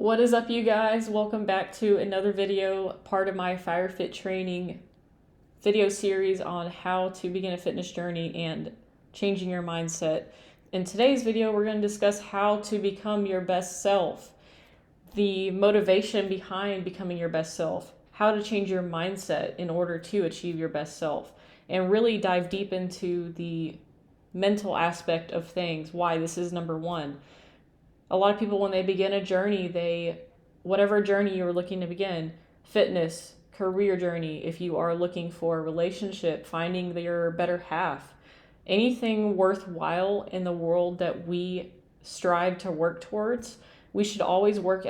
What is up, you guys? Welcome back to another video, part of my Fire Fit training video series on how to begin a fitness journey and changing your mindset. In today's video, we're going to discuss how to become your best self, the motivation behind becoming your best self, how to change your mindset in order to achieve your best self, and really dive deep into the mental aspect of things, why this is number one. A lot of people, when they begin a journey, whatever journey you're looking to begin, fitness, career journey, if you are looking for a relationship, finding your better half, anything worthwhile in the world that we strive to work towards, we should always work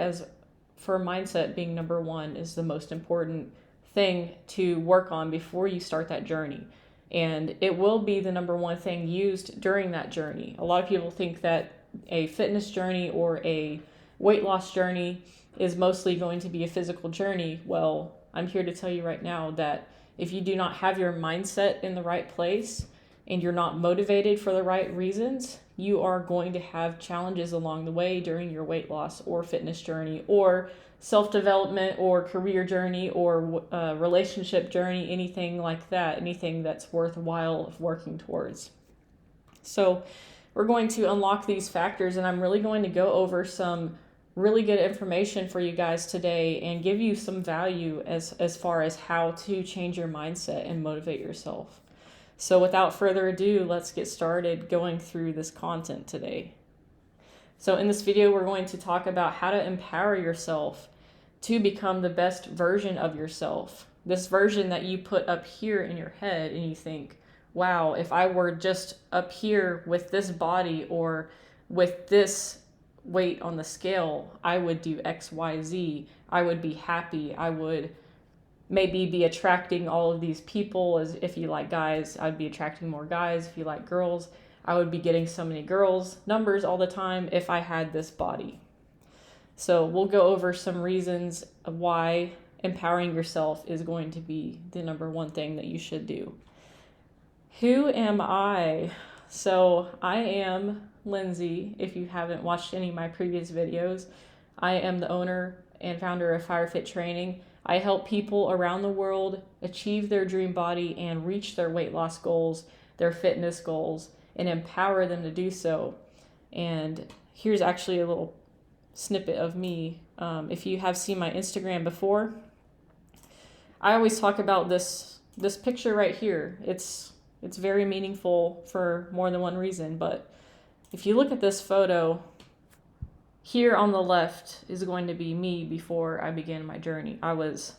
for mindset being number one is the most important thing to work on before you start that journey. And it will be the number one thing used during that journey. A lot of people think that a fitness journey or a weight loss journey is mostly going to be a physical journey. Well, I'm here to tell you right now that if you do not have your mindset in the right place and you're not motivated for the right reasons, you are going to have challenges along the way during your weight loss or fitness journey or self-development or career journey or relationship journey, anything like that, anything that's worthwhile working towards. So we're going to unlock these factors, and I'm really going to go over some really good information for you guys today and give you some value as far as how to change your mindset and motivate yourself. So without further ado, let's get started going through this content today. So in this video, we're going to talk about how to empower yourself to become the best version of yourself. This version that you put up here in your head and you think, wow, if I were just up here with this body or with this weight on the scale, I would do X, Y, Z. I would be happy. I would maybe be attracting all of these people. As if you like guys, I'd be attracting more guys. If you like girls, I would be getting so many girls numbers all the time if I had this body. So we'll go over some reasons of why empowering yourself is going to be the number one thing that you should do. Who am I? So I am Lindsay. If you haven't watched any of my previous videos, I am the owner and founder of Fire Fit Training. I help people around the world achieve their dream body and reach their weight loss goals, their fitness goals, and empower them to do so. And here's actually a little snippet of me. If you have seen my Instagram before, I always talk about this picture right here. It's very meaningful for more than one reason, but if you look at this photo, here on the left is going to be me before I began my journey. I was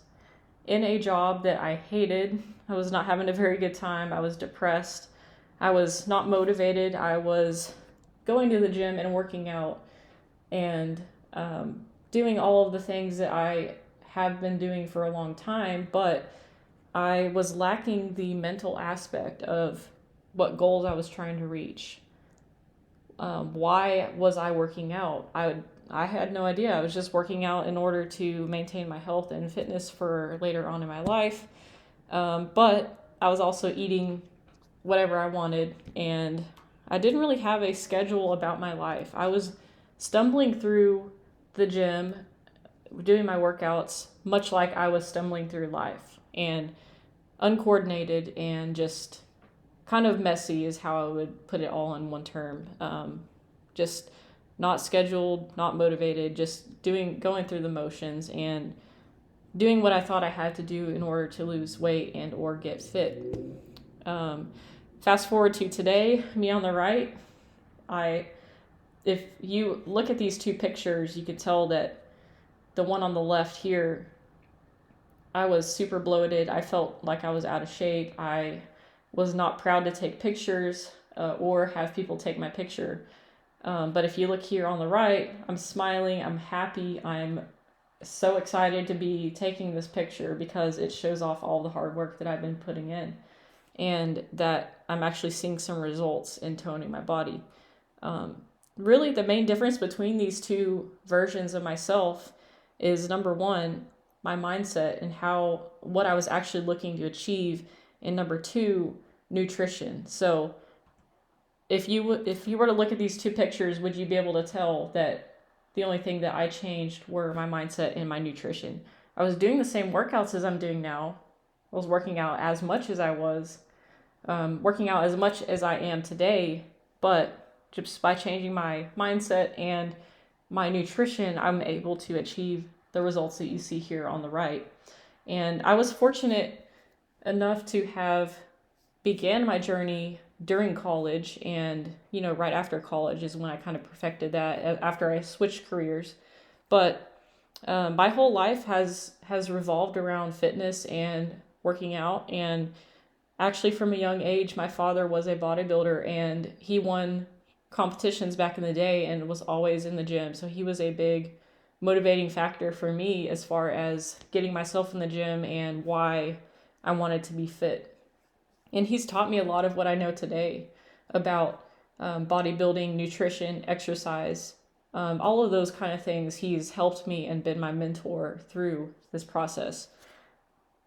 in a job that I hated. I was not having a very good time. I was depressed. I was not motivated. I was going to the gym and working out and doing all of the things that I have been doing for a long time, but I was lacking the mental aspect of what goals I was trying to reach. Why was I working out? I had no idea. I was just working out in order to maintain my health and fitness for later on in my life. But I was also eating whatever I wanted, and I didn't really have a schedule about my life. I was stumbling through the gym, doing my workouts, much like I was stumbling through life, and uncoordinated and just kind of messy is how I would put it all in one term. Just not scheduled, not motivated, just going through the motions and doing what I thought I had to do in order to lose weight and or get fit. Fast forward to today, me on the right. If you look at these two pictures, you could tell that the one on the left here, I was super bloated. I felt like I was out of shape. I was not proud to take pictures or have people take my picture. But if you look here on the right, I'm smiling, I'm happy, I'm so excited to be taking this picture because it shows off all the hard work that I've been putting in and that I'm actually seeing some results in toning my body. Really, the main difference between these two versions of myself is number one, my mindset and what I was actually looking to achieve, and number two, nutrition. So if you were to look at these two pictures, would you be able to tell that The only thing that I changed were my mindset and my nutrition. I was doing the same workouts as I'm doing now. I was working out as much as I was, working out as much as I am today, but just by changing my mindset and my nutrition, I'm able to achieve the results that you see here on the right. And I was fortunate enough to have began my journey during college, and right after college is when I kind of perfected that after I switched careers. But my whole life has revolved around fitness and working out. And actually, from a young age, my father was a bodybuilder, and he won competitions back in the day and was always in the gym. So he was a big motivating factor for me as far as getting myself in the gym and why I wanted to be fit. And he's taught me a lot of what I know today about bodybuilding, nutrition, exercise, all of those kind of things. He's helped me and been my mentor through this process.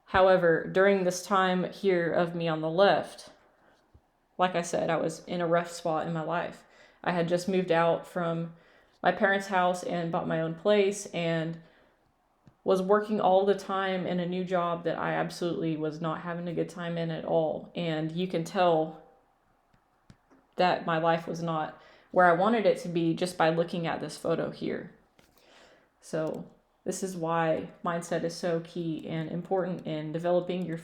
However, during this time here of me on the left, like I said, I was in a rough spot in my life. I had just moved out from my parents' house and bought my own place, and was working all the time in a new job that I absolutely was not having a good time in at all. And you can tell that my life was not where I wanted it to be just by looking at this photo here. So this is why mindset is so key and important in developing your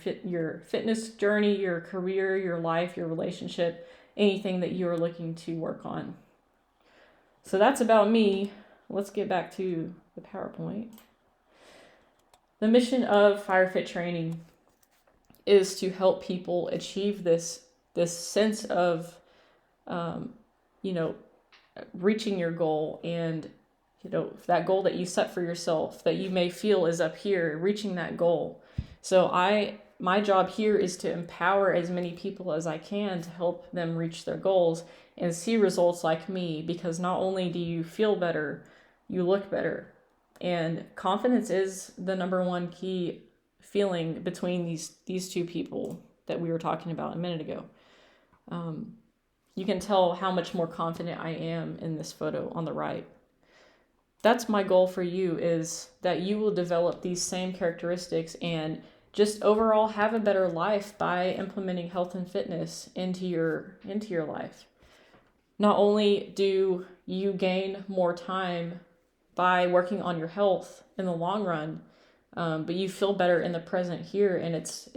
fitness journey, your career, your life, your relationship, anything that you are looking to work on. So that's about me. Let's get back to the PowerPoint. The mission of FireFit training is to help people achieve this sense of, reaching your goal, and that goal that you set for yourself that you may feel is up here, reaching that goal. So my job here is to empower as many people as I can to help them reach their goals and see results like me, because not only do you feel better, you look better. And confidence is the number one key feeling between these two people that we were talking about a minute ago. You can tell how much more confident I am in this photo on the right. That's my goal for you, is that you will develop these same characteristics and just overall have a better life by implementing health and fitness into your life. Not only do you gain more time by working on your health in the long run, but you feel better in the present here, and it's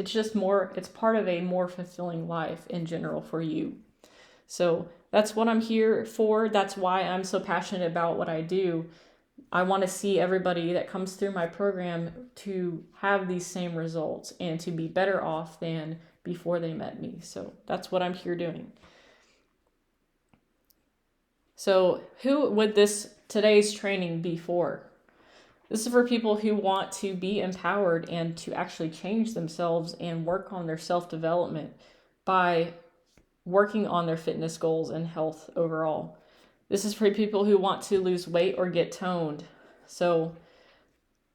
part of a more fulfilling life in general for you. So that's what I'm here for. That's why I'm so passionate about what I do. I want to see everybody that comes through my program to have these same results and to be better off than before they met me. So that's what I'm here doing. So who would today's training be for? This is for people who want to be empowered and to actually change themselves and work on their self-development by working on their fitness goals and health overall. This is for people who want to lose weight or get toned. So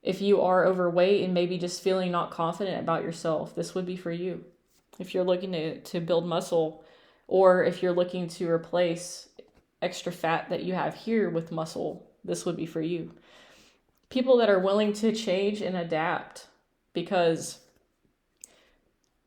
if you are overweight and maybe just feeling not confident about yourself, this would be for you. If you're looking to build muscle, or if you're looking to replace extra fat that you have here with muscle, this would be for you. People that are willing to change and adapt, because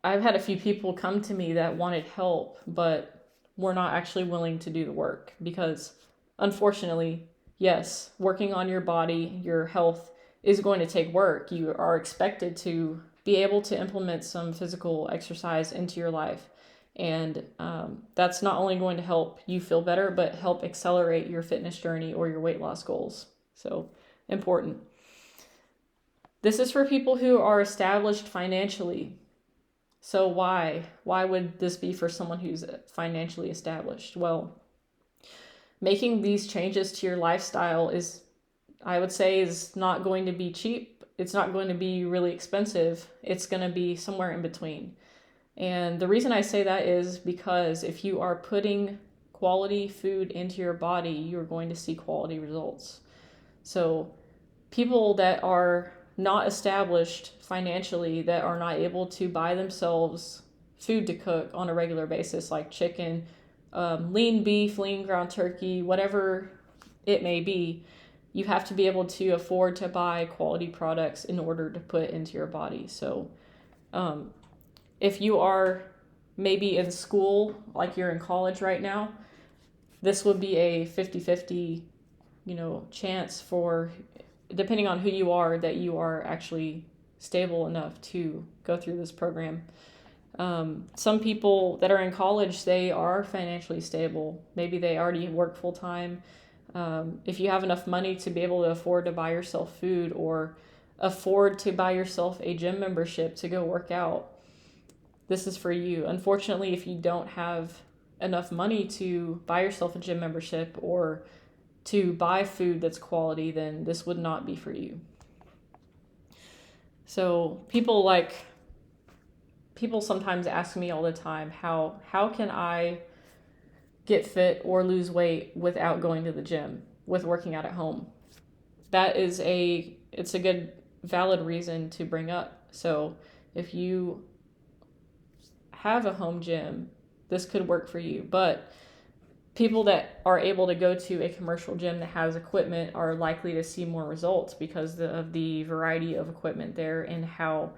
I've had a few people come to me that wanted help, but were not actually willing to do the work, because unfortunately, yes, working on your body, your health is going to take work. You are expected to be able to implement some physical exercise into your life. And that's not only going to help you feel better, but help accelerate your fitness journey or your weight loss goals. So important. This is for people who are established financially. So why would this be for someone who's financially established? Well, making these changes to your lifestyle is not going to be cheap. It's not going to be really expensive. It's going to be somewhere in between. And the reason I say that is because if you are putting quality food into your body, you're going to see quality results. So people that are not established financially, that are not able to buy themselves food to cook on a regular basis, like chicken, lean beef, lean ground turkey, whatever it may be, you have to be able to afford to buy quality products in order to put into your body. So if you are maybe in school, like you're in college right now, this would be a 50-50, chance for, depending on who you are, that you are actually stable enough to go through this program. Some people that are in college, they are financially stable. Maybe they already work full time. If you have enough money to be able to afford to buy yourself food or afford to buy yourself a gym membership to go work out, this is for you. Unfortunately, if you don't have enough money to buy yourself a gym membership or to buy food that's quality, then this would not be for you. So people sometimes ask me all the time, how can I get fit or lose weight without going to the gym, with working out at home? It's a good, valid reason to bring up. So if you have a home gym, this could work for you. But people that are able to go to a commercial gym that has equipment are likely to see more results because of the variety of equipment there and how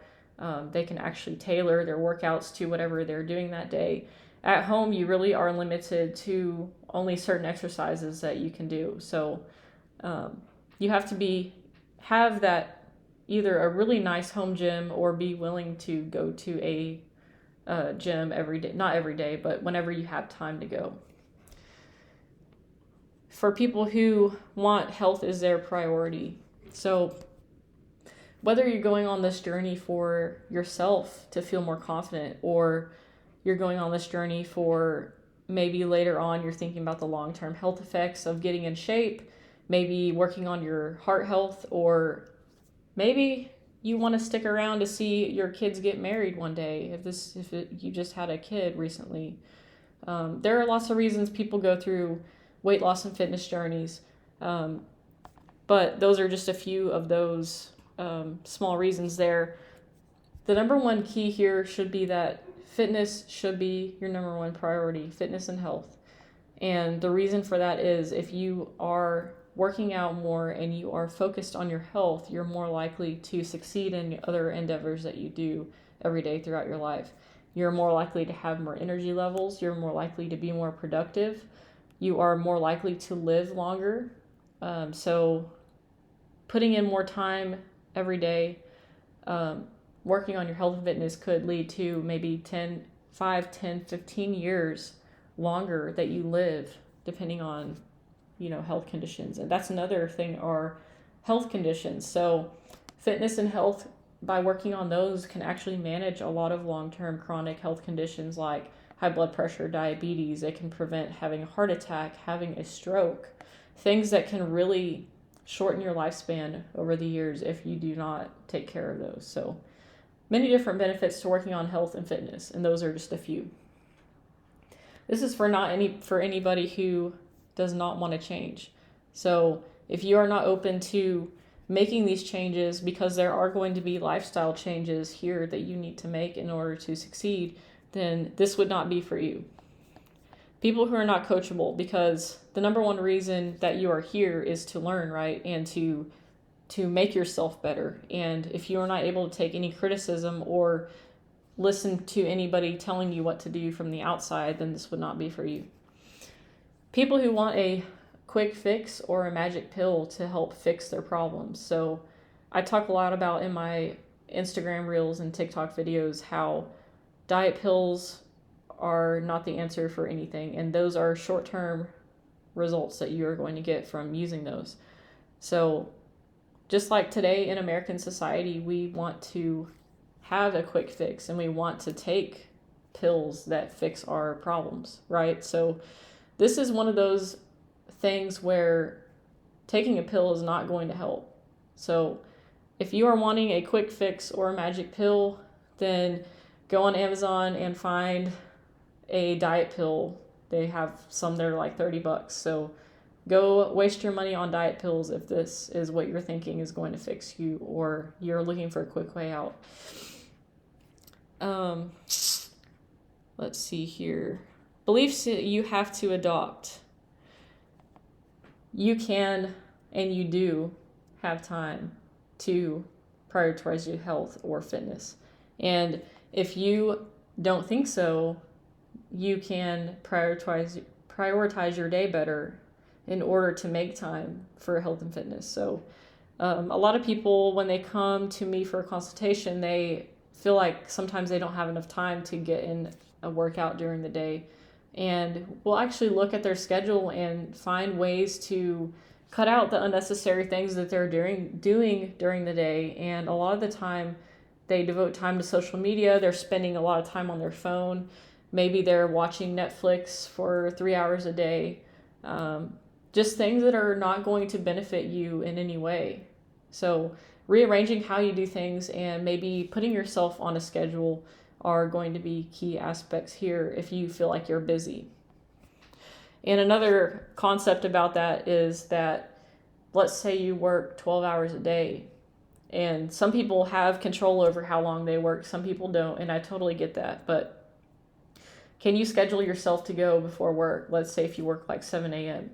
they can actually tailor their workouts to whatever they're doing that day. At home, you really are limited to only certain exercises that you can do. So you have to have that, either a really nice home gym or be willing to go to a gym every day. Not every day, but whenever you have time to go. For people who want health as their priority. So whether you're going on this journey for yourself to feel more confident, or you're going on this journey for maybe later on you're thinking about the long-term health effects of getting in shape, maybe working on your heart health, or maybe you want to stick around to see your kids get married one day, you just had a kid recently. There are lots of reasons people go through weight loss and fitness journeys, but those are just a few of those small reasons there. The number one key here should be that fitness should be your number one priority, fitness and health. And the reason for that is if you are working out more and you are focused on your health, you're more likely to succeed in other endeavors that you do every day throughout your life. You're more likely to have more energy levels. You're more likely to be more productive. You are more likely to live longer. So putting in more time every day, working on your health and fitness could lead to maybe 5, 10, 15 years longer that you live, depending on, health conditions. And that's another thing, are health conditions. So fitness and health, by working on those, can actually manage a lot of long-term chronic health conditions like high blood pressure, diabetes. It can prevent having a heart attack, having a stroke, things that can really shorten your lifespan over the years if you do not take care of those. So many different benefits to working on health and fitness, and those are just a few. This is for anybody who does not want to change. So if you are not open to making these changes, because there are going to be lifestyle changes here that you need to make in order to succeed, then this would not be for you. People who are not coachable, because the number one reason that you are here is to learn, right? And to make yourself better. And if you are not able to take any criticism or listen to anybody telling you what to do from the outside, then this would not be for you. People who want a quick fix or a magic pill to help fix their problems. So I talk a lot about in my Instagram reels and TikTok videos how diet pills are not the answer for anything, and those are short-term results that you are going to get from using those. So just like today in American society, we want to have a quick fix and we want to take pills that fix our problems, right? So this is one of those things where taking a pill is not going to help. So if you are wanting a quick fix or a magic pill, then go on Amazon and find a diet pill. They have some that are like $30. So go waste your money on diet pills if this is what you're thinking is going to fix you, or you're looking for a quick way out. Let's see here. Beliefs you have to adopt. You can and you do have time to prioritize your health or fitness. And if you don't think so, you can prioritize your day better in order to make time for health and fitness. So a lot of people, when they come to me for a consultation, they feel like sometimes they don't have enough time to get in a workout during the day. And we'll actually look at their schedule and find ways to cut out the unnecessary things that they're doing during the day. And a lot of the time, they devote time to social media. They're spending a lot of time on their phone. Maybe they're watching Netflix for 3 hours a day. Just things that are not going to benefit you in any way. So rearranging how you do things and maybe putting yourself on a schedule are going to be key aspects here if you feel like you're busy. And another concept about that is that, let's say you work 12 hours a day, and some people have control over how long they work, some people don't, and I totally get that. But can you schedule yourself to go before work? Let's say if you work like 7 a.m.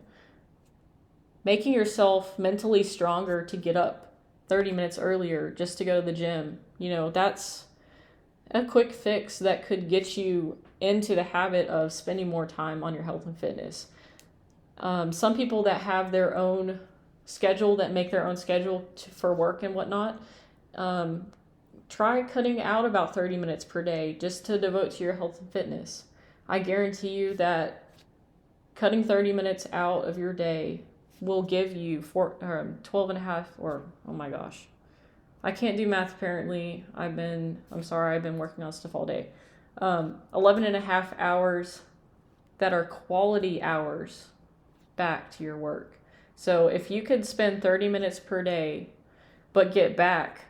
Making yourself mentally stronger to get up 30 minutes earlier just to go to the gym, that's a quick fix that could get you into the habit of spending more time on your health and fitness. Some people that have their own schedule, that make their own schedule for work and whatnot, try cutting out about 30 minutes per day just to devote to your health and fitness. I guarantee you that cutting 30 minutes out of your day will give you 12 and a half, or, oh my gosh, I can't do math apparently. I've been working on stuff all day. 11 and a half hours that are quality hours back to your work. So if you could spend 30 minutes per day, but get back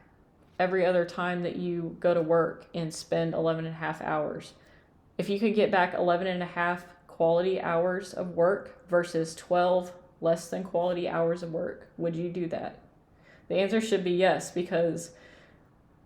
every other time that you go to work and spend 11 and a half hours, if you could get back 11 and a half quality hours of work versus 12 less than quality hours of work, would you do that? The answer should be yes, because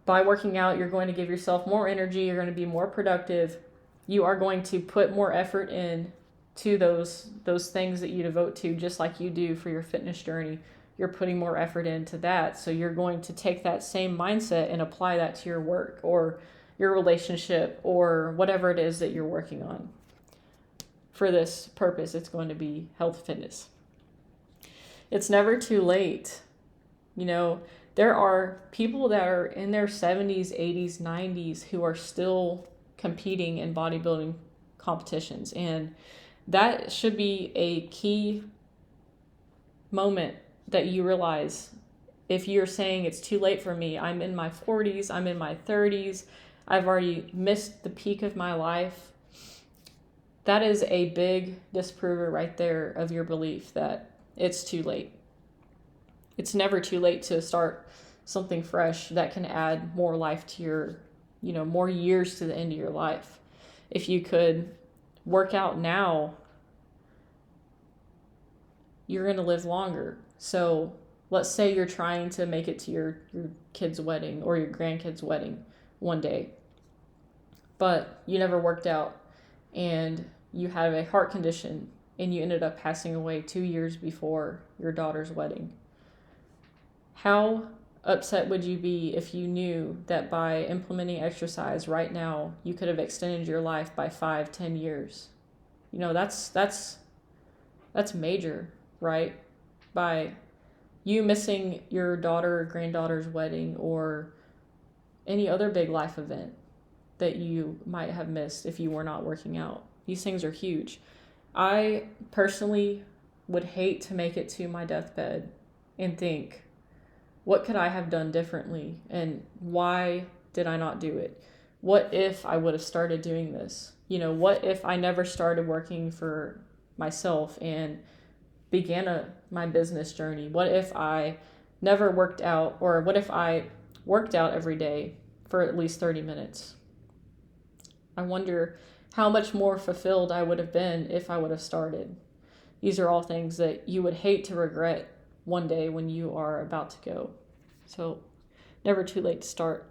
by working out, you're going to give yourself more energy, you're going to be more productive, you are going to put more effort in to those things that you devote to, just like you do for your fitness journey. You're putting more effort into that, so you're going to take that same mindset and apply that to your work or your relationship or whatever it is that you're working on. For this purpose, it's going to be health fitness. It's never too late. There are people that are in their 70s, 80s, 90s who are still competing in bodybuilding competitions. And that should be a key moment that you realize. If you're saying it's too late for me, I'm in my 40s, I'm in my 30s, I've already missed the peak of my life, that is a big disprover right there of your belief that it's too late. It's never too late to start something fresh that can add more life to your, more years to the end of your life. If you could work out now, you're going to live longer. So let's say you're trying to make it to your kid's wedding or your grandkid's wedding one day, but you never worked out and you had a heart condition and you ended up passing away 2 years before your daughter's wedding. How upset would you be if you knew that by implementing exercise right now, you could have extended your life by 5-10 years? That's major, right? By you missing your daughter or granddaughter's wedding or any other big life event that you might have missed if you were not working out. These things are huge. I personally would hate to make it to my deathbed and think, what could I have done differently? And why did I not do it? What if I would have started doing this? What if I never started working for myself and began my business journey? What if I never worked out, or what if I worked out every day for at least 30 minutes? I wonder how much more fulfilled I would have been if I would have started. These are all things that you would hate to regret one day when you are about to go. So, never too late to start.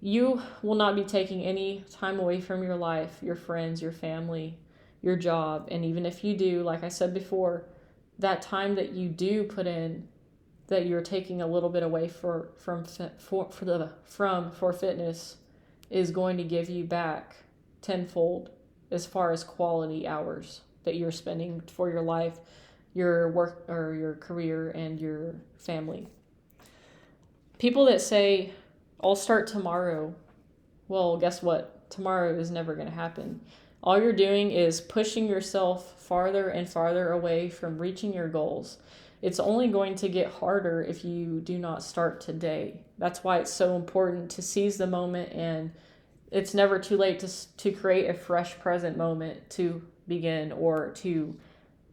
You will not be taking any time away from your life, your friends, your family, your job. And even if you do, like I said before, that time that you do put in, that you're taking a little bit away for fitness, is going to give you back tenfold as far as quality hours that you're spending for your life, your work, or your career, and your family. People that say, I'll start tomorrow, well, guess what? Tomorrow is never going to happen. All you're doing is pushing yourself farther and farther away from reaching your goals. It's only going to get harder if you do not start today. That's why it's so important to seize the moment, and it's never too late to create a fresh present moment to begin or to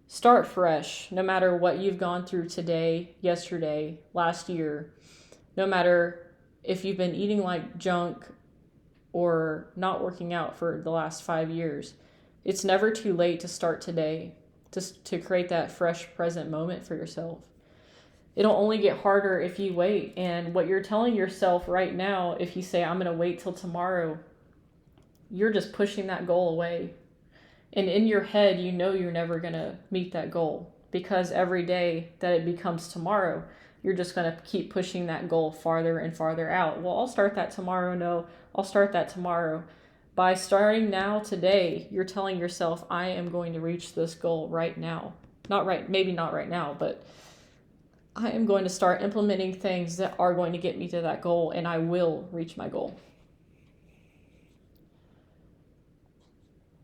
start fresh, no matter what you've gone through today, yesterday, last year, no matter if you've been eating like junk or not working out for the last 5 years. It's never too late to start today, to create that fresh present moment for yourself. It'll only get harder if you wait. And what you're telling yourself right now, if you say, I'm going to wait till tomorrow, you're just pushing that goal away. And in your head, you know you're never going to meet that goal, because every day that it becomes tomorrow, you're just going to keep pushing that goal farther and farther out. Well, I'll start that tomorrow. No, I'll start that tomorrow. By starting now, today, you're telling yourself, I am going to reach this goal right now. Maybe not right now, but I am going to start implementing things that are going to get me to that goal, and I will reach my goal.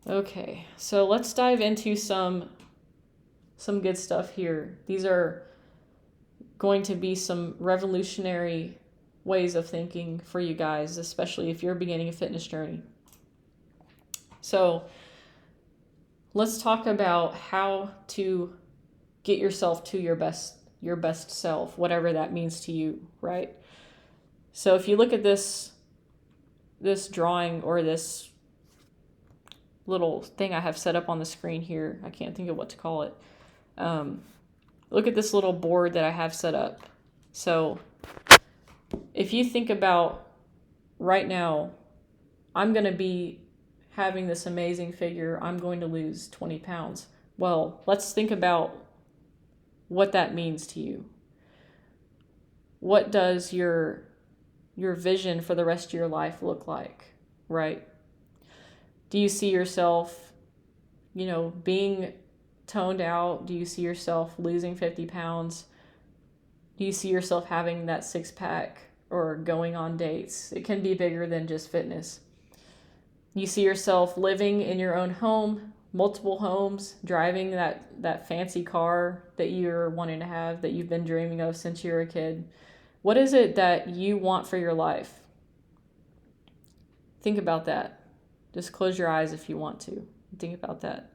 Okay, so let's dive into some good stuff here. These are going to be some revolutionary ways of thinking for you guys, especially if you're beginning a fitness journey. So let's talk about how to get yourself to your best self, whatever that means to you, right? So if you look at this drawing, or this little thing I have set up on the screen here, I can't think of what to call it. Look at this little board that I have set up. So if you think about right now, I'm going to be having this amazing figure. I'm going to lose 20 pounds. Well, let's think about what that means to you. What does your vision for the rest of your life look like, right? Do you see yourself, being toned out? Do you see yourself losing 50 pounds? Do you see yourself having that 6-pack or going on dates? It can be bigger than just fitness. You see yourself living in your own home, multiple homes, driving that fancy car that you're wanting to have, that you've been dreaming of since you were a kid. What is it that you want for your life? Think about that. Just close your eyes if you want to. Think about that.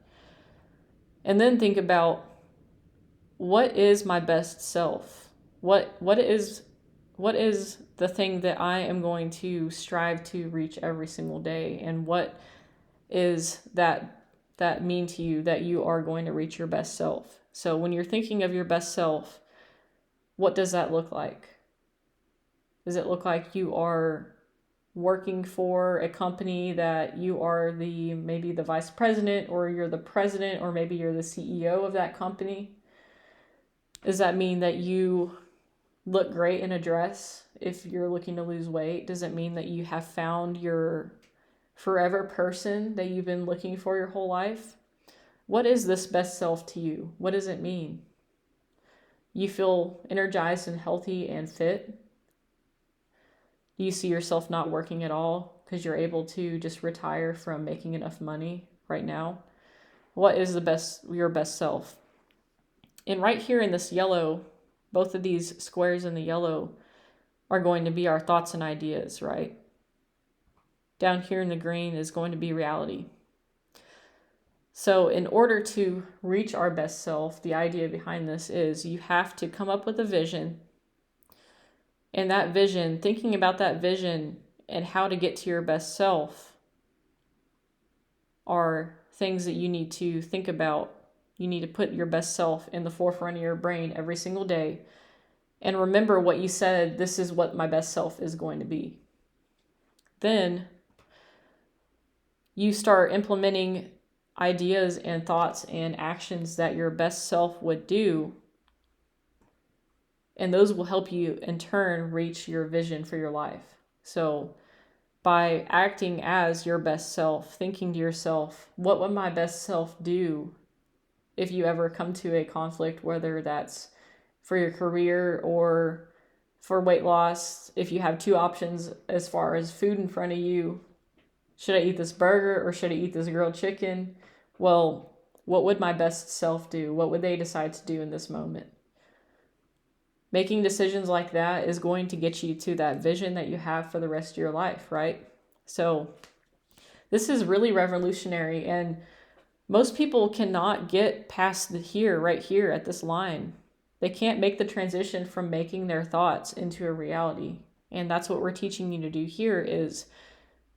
And then think about, what is my best self? What is the thing that I am going to strive to reach every single day? And what is that mean to you, that you are going to reach your best self? So when you're thinking of your best self, what does that look like? Does it look like you are working for a company that you are maybe the vice president, or you're the president, or maybe you're the CEO of that company? Does that mean that you look great in a dress if you're looking to lose weight? Does it mean that you have found your forever person that you've been looking for your whole life? What is this best self to you? What does it mean? You feel energized and healthy and fit? Do you see yourself not working at all because you're able to just retire from making enough money right now? What is your best self? And right here in this yellow, both of these squares in the yellow are going to be our thoughts and ideas, right? Down here in the green is going to be reality. So in order to reach our best self, the idea behind this is you have to come up with a vision. And that vision, thinking about that vision and how to get to your best self, are things that you need to think about. You need to put your best self in the forefront of your brain every single day. And remember what you said, this is what my best self is going to be. Then you start implementing ideas and thoughts and actions that your best self would do. And those will help you in turn reach your vision for your life. So by acting as your best self, thinking to yourself, what would my best self do if you ever come to a conflict, whether that's for your career or for weight loss? If you have two options as far as food in front of you, should I eat this burger or should I eat this grilled chicken? Well, what would my best self do? What would they decide to do in this moment? Making decisions like that is going to get you to that vision that you have for the rest of your life, right? So this is really revolutionary, and most people cannot get past right here at this line. They can't make the transition from making their thoughts into a reality. And that's what we're teaching you to do here, is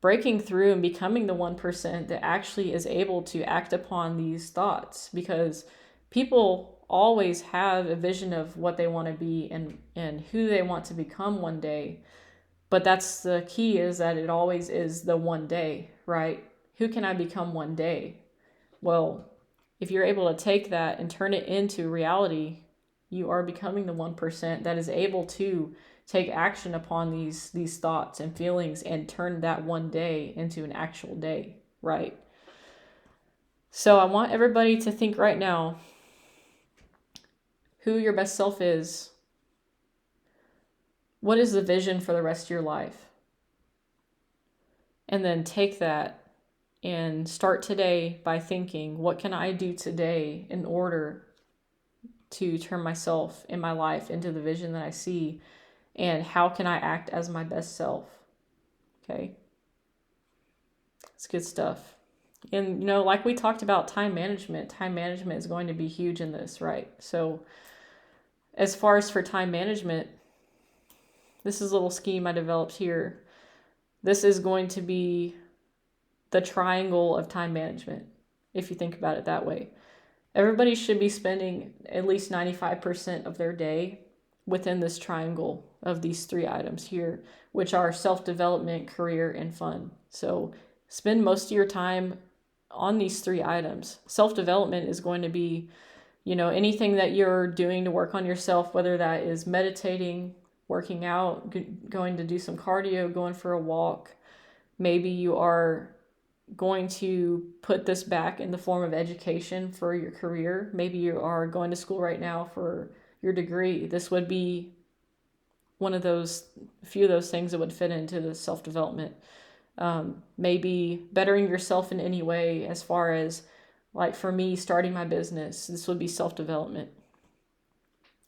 breaking through and becoming the 1% that actually is able to act upon these thoughts, because people always have a vision of what they want to be and who they want to become one day. But that's the key, is that it always is the one day, right? Who can I become one day? Well, if you're able to take that and turn it into reality, you are becoming the 1% that is able to take action upon these thoughts and feelings and turn that one day into an actual day, right? So I want everybody to think right now who your best self is. What is the vision for the rest of your life? And then take that and start today by thinking, what can I do today in order to turn myself and my life into the vision that I see? And how can I act as my best self? Okay. It's good stuff. And, like we talked about time management is going to be huge in this, right? So as far as for time management, this is a little scheme I developed here. This is going to be the triangle of time management, if you think about it that way. Everybody should be spending at least 95% of their day within this triangle of these three items here, which are self-development, career, and fun. So spend most of your time on these three items. Self-development is going to be, anything that you're doing to work on yourself, whether that is meditating, working out, going to do some cardio, going for a walk. Maybe you are going to put this back in the form of education for your career. Maybe you are going to school right now for your degree. This would be one of those, a few of those things that would fit into the self-development. Maybe bettering yourself in any way, as far as, like for me, starting my business. This would be self-development.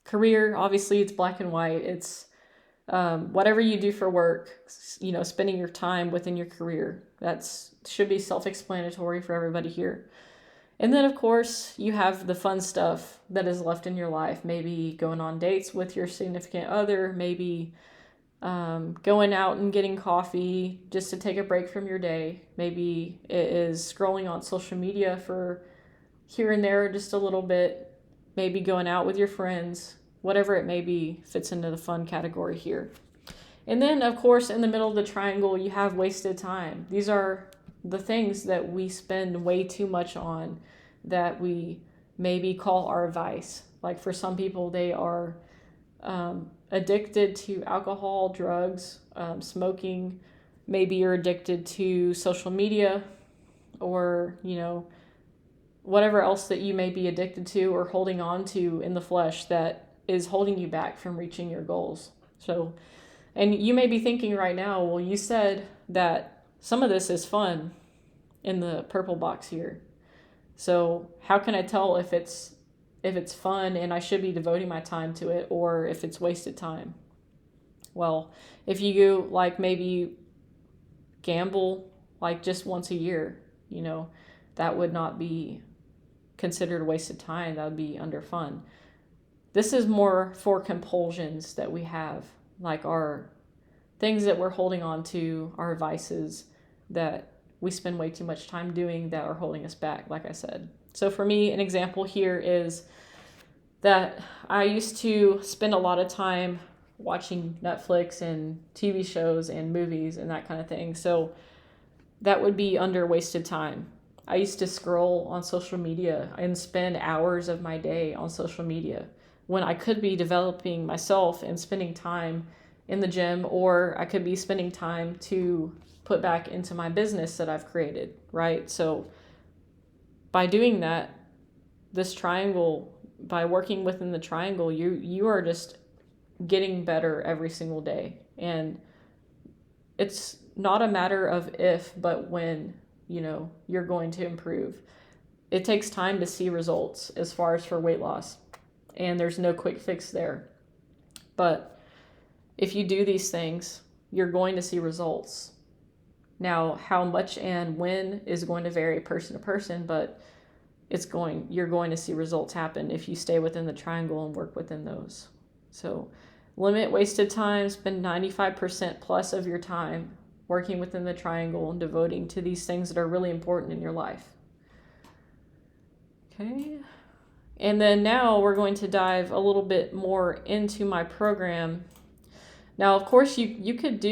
Career, obviously, it's black and white. It's whatever you do for work, spending your time within your career. That's should be self-explanatory for everybody here. And then, of course, you have the fun stuff that is left in your life. Maybe going on dates with your significant other, maybe going out and getting coffee just to take a break from your day. Maybe it is scrolling on social media for here and there just a little bit. Maybe going out with your friends. Whatever it may be fits into the fun category here. And then, of course, in the middle of the triangle, you have wasted time. These are the things that we spend way too much on, that we maybe call our vice. Like for some people, they are addicted to alcohol, drugs, smoking. Maybe you're addicted to social media, or, whatever else that you may be addicted to or holding on to in the flesh that is holding you back from reaching your goals. So, and you may be thinking right now, well, you said that some of this is fun in the purple box here. So how can I tell if it's fun and I should be devoting my time to it, or if it's wasted time? Well, if you maybe gamble just once a year, that would not be considered a wasted time. That would be under fun. This is more for compulsions that we have, like our things that we're holding on to, our vices that we spend way too much time doing that are holding us back, like I said. So for me, an example here is that I used to spend a lot of time watching Netflix and TV shows and movies and that kind of thing. So that would be under wasted time. I used to scroll on social media and spend hours of my day on social media when I could be developing myself and spending time in the gym, or I could be spending time to put back into my business that I've created, right? So by doing that, this triangle, by working within the triangle, you are just getting better every single day. And it's not a matter of if, but when, you're going to improve. It takes time to see results as far as for weight loss, and there's no quick fix there. But if you do these things, you're going to see results. Now, how much and when is going to vary person to person, but you're going to see results happen if you stay within the triangle and work within those. So limit wasted time, spend 95% plus of your time working within the triangle and devoting to these things that are really important in your life. Okay. And then now we're going to dive a little bit more into my program. Now, of course, you could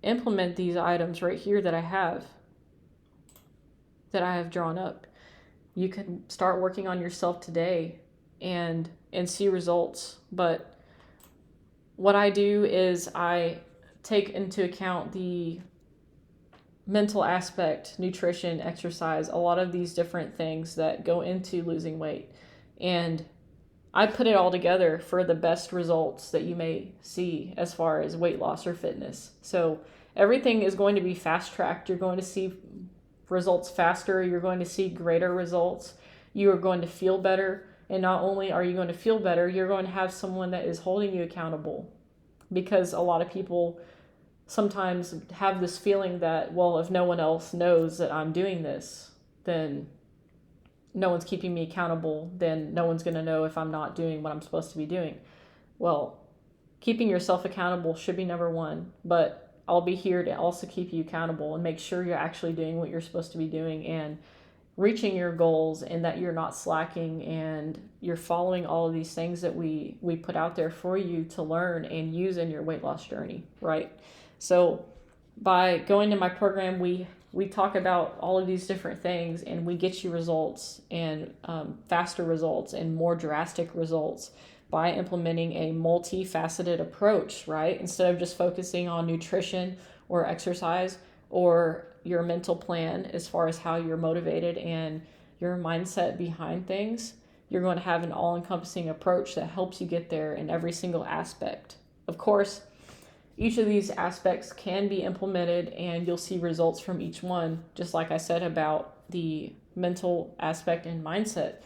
implement these items right here that I have drawn up. You can start working on yourself today and see results. But what I do is I take into account the mental aspect, nutrition, exercise, a lot of these different things that go into losing weight. And I put it all together for the best results that you may see as far as weight loss or fitness. So everything is going to be fast-tracked. You're going to see results faster. You're going to see greater results. You are going to feel better. And not only are you going to feel better, you're going to have someone that is holding you accountable. Because a lot of people sometimes have this feeling that, well, if no one else knows that I'm doing this, then no one's keeping me accountable, then no one's going to know if I'm not doing what I'm supposed to be doing. Well, keeping yourself accountable should be number one, but I'll be here to also keep you accountable and make sure you're actually doing what you're supposed to be doing and reaching your goals, and that you're not slacking and you're following all of these things that we put out there for you to learn and use in your weight loss journey, right? So by going to my program, we talk about all of these different things, and we get you results, and faster results and more drastic results by implementing a multifaceted approach, right? Instead of just focusing on nutrition or exercise or your mental plan as far as how you're motivated and your mindset behind things, you're going to have an all-encompassing approach that helps you get there in every single aspect. Of course, each of these aspects can be implemented and you'll see results from each one, just like I said about the mental aspect and mindset.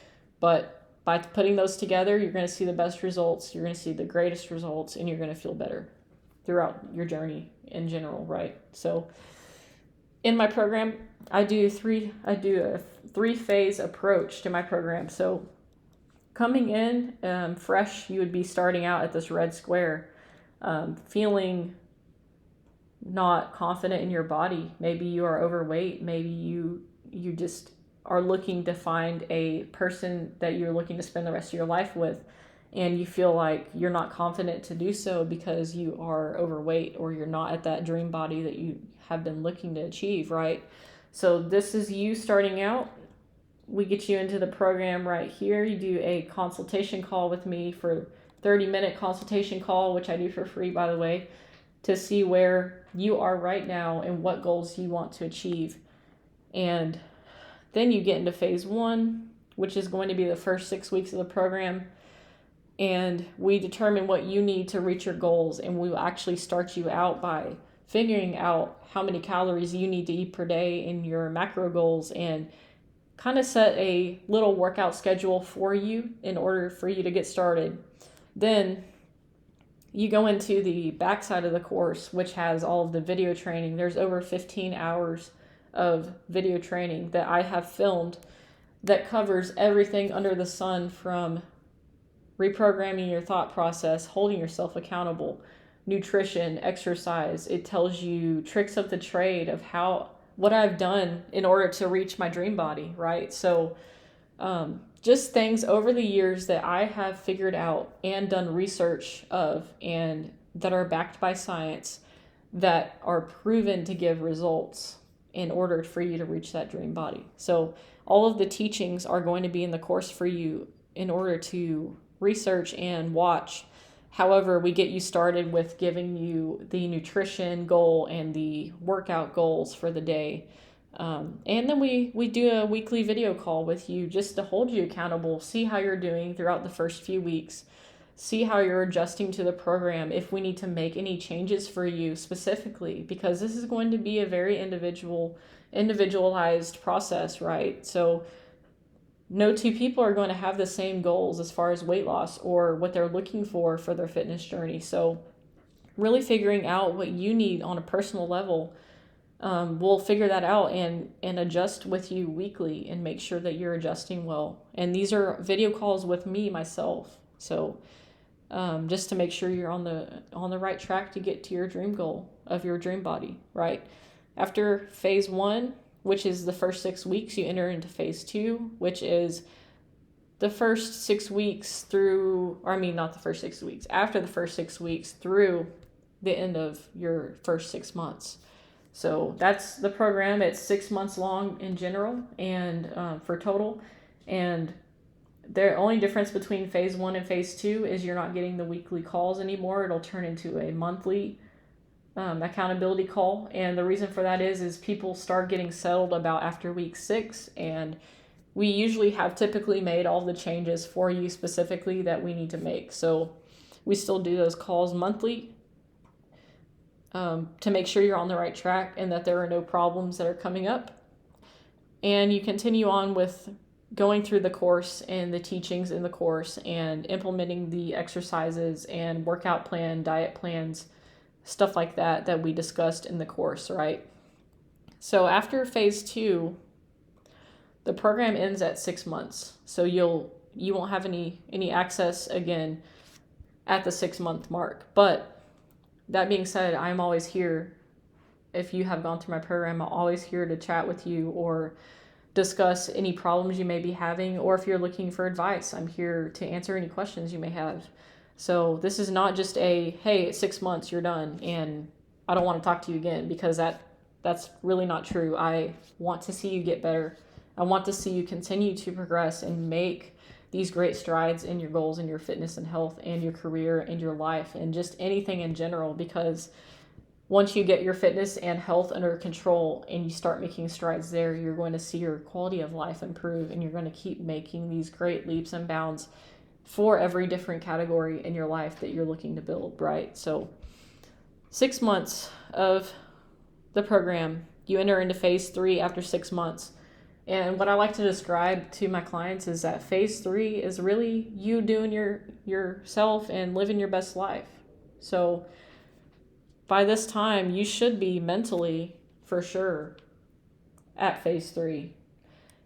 But by putting those together, you're going to see the best results, you're going to see the greatest results, and you're going to feel better throughout your journey in general, right? So in my program, I do a three-phase approach to my program. So coming in fresh, you would be starting out at this red square, feeling not confident in your body. Maybe you are overweight. Maybe you just are looking to find a person that you're looking to spend the rest of your life with, and you feel like you're not confident to do so because you are overweight or you're not at that dream body that you have been looking to achieve, right? So this is you starting out. We get you into the program right here. You do a consultation call with me for 30-minute consultation call, which I do for free, by the way, to see where you are right now and what goals you want to achieve. And then you get into phase one, which is going to be the first 6 weeks of the program. And we determine what you need to reach your goals. And we will actually start you out by figuring out how many calories you need to eat per day in your macro goals, and kind of set a little workout schedule for you in order for you to get started. Then you go into the backside of the course, which has all of the video training. There's over 15 hours of video training that I have filmed that covers everything under the sun, from reprogramming your thought process, holding yourself accountable, nutrition, exercise. It tells you tricks of the trade of what I've done in order to reach my dream body, right? So just things over the years that I have figured out and done research of, and that are backed by science, that are proven to give results. in order for you to reach that dream body. So all of the teachings are going to be in the course for you in order to research and watch. However, we get you started with giving you the nutrition goal and the workout goals for the day. And then we do a weekly video call with you just to hold you accountable, see how you're doing throughout the first few weeks, see how you're adjusting to the program, if we need to make any changes for you specifically, because this is going to be a very individualized process, right? So no two people are going to have the same goals as far as weight loss or what they're looking for their fitness journey. So really figuring out what you need on a personal level, we'll figure that out and adjust with you weekly and make sure that you're adjusting well. And these are video calls with me, myself. So just to make sure you're on the right track to get to your dream goal of your dream body, right? After phase 1, which is the first 6 weeks, you enter into phase 2, which is the first 6 weeks not the first 6 weeks, after the first 6 weeks through the end of your first 6 months. So that's the program. It's 6 months long in general and for total. And the only difference between phase 1 and phase 2 is you're not getting the weekly calls anymore. It'll turn into a monthly accountability call. And the reason for that is people start getting settled about after week 6. And we usually have typically made all the changes for you specifically that we need to make. So we still do those calls monthly to make sure you're on the right track and that there are no problems that are coming up. And you continue on with going through the course and the teachings in the course and implementing the exercises and workout plan, diet plans, stuff like that we discussed in the course, right? So after phase 2, the program ends at 6 months. So you won't have any access again at the 6-month mark. But that being said, I'm always here. If you have gone through my program, I'm always here to chat with you or discuss any problems you may be having, or if you're looking for advice, I'm here to answer any questions you may have. So this is not just hey, it's 6 months, you're done, and I don't want to talk to you again, because that's really not true. I want to see you get better. I want to see you continue to progress and make these great strides in your goals and your fitness and health and your career and your life and just anything in general, because once you get your fitness and health under control and you start making strides there, you're going to see your quality of life improve, and you're going to keep making these great leaps and bounds for every different category in your life that you're looking to build, right? So 6 months of the program, you enter into phase 3 after 6 months. And what I like to describe to my clients is that phase 3 is really you doing yourself and living your best life. So by this time, you should be mentally, for sure, at phase 3.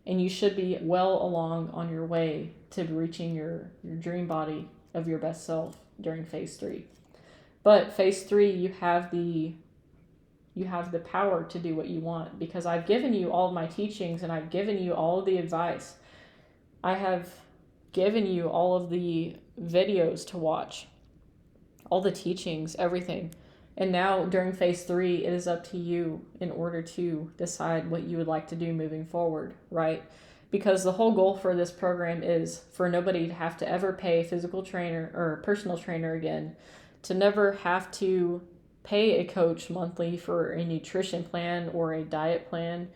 And you should be well along on your way to reaching your dream body of your best self during phase 3. But phase 3, you have the power to do what you want, because I've given you all of my teachings and I've given you all of the advice. I have given you all of the videos to watch, all the teachings, everything. And now during phase 3, it is up to you in order to decide what you would like to do moving forward, right? Because the whole goal for this program is for nobody to have to ever pay a physical trainer or a personal trainer again, to never have to pay a coach monthly for a nutrition plan or a diet plan.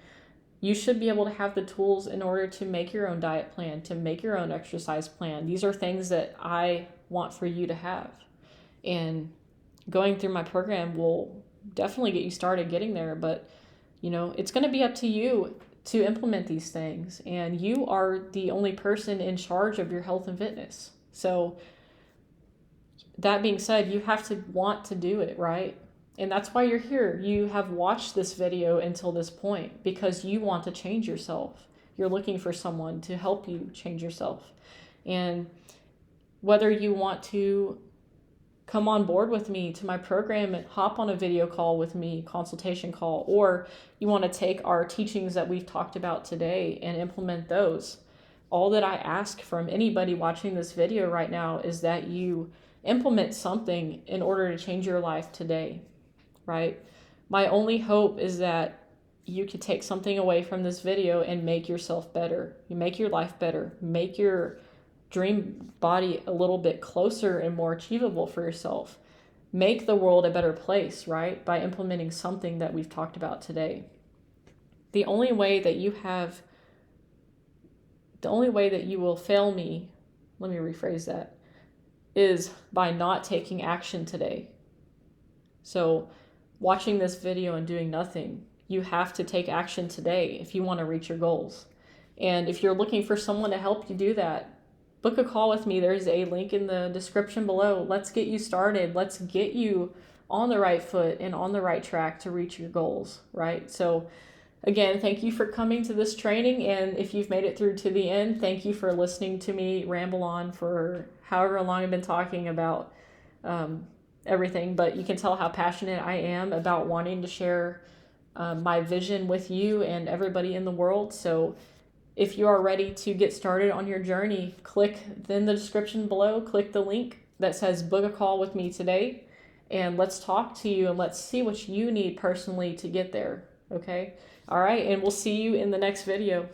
You should be able to have the tools in order to make your own diet plan, to make your own exercise plan. These are things that I want for you to have. And going through my program will definitely get you started getting there, but it's going to be up to you to implement these things, and you are the only person in charge of your health and fitness. So that being said, you have to want to do it, right? And that's why you're here. You have watched this video until this point because you want to change yourself. You're looking for someone to help you change yourself. And whether you want to come on board with me to my program and hop on a video call with me, consultation call, or you want to take our teachings that we've talked about today and implement those. All that I ask from anybody watching this video right now is that you implement something in order to change your life today, right? My only hope is that you could take something away from this video and make yourself better. You make your life better. Make your dream body a little bit closer and more achievable for yourself. Make the world a better place, right? By implementing something that we've talked about today. The only way that you will fail me, let me rephrase that, is by not taking action today. So watching this video and doing nothing, you have to take action today if you want to reach your goals. And if you're looking for someone to help you do that, book a call with me. There's a link in the description below. Let's get you started. Let's get you on the right foot and on the right track to reach your goals, right? So again, thank you for coming to this training. And if you've made it through to the end, thank you for listening to me ramble on for however long I've been talking about everything. But you can tell how passionate I am about wanting to share my vision with you and everybody in the world. So if you are ready to get started on your journey, click in the description below, click the link that says book a call with me today, and let's talk to you and let's see what you need personally to get there. Okay? All right, and we'll see you in the next video.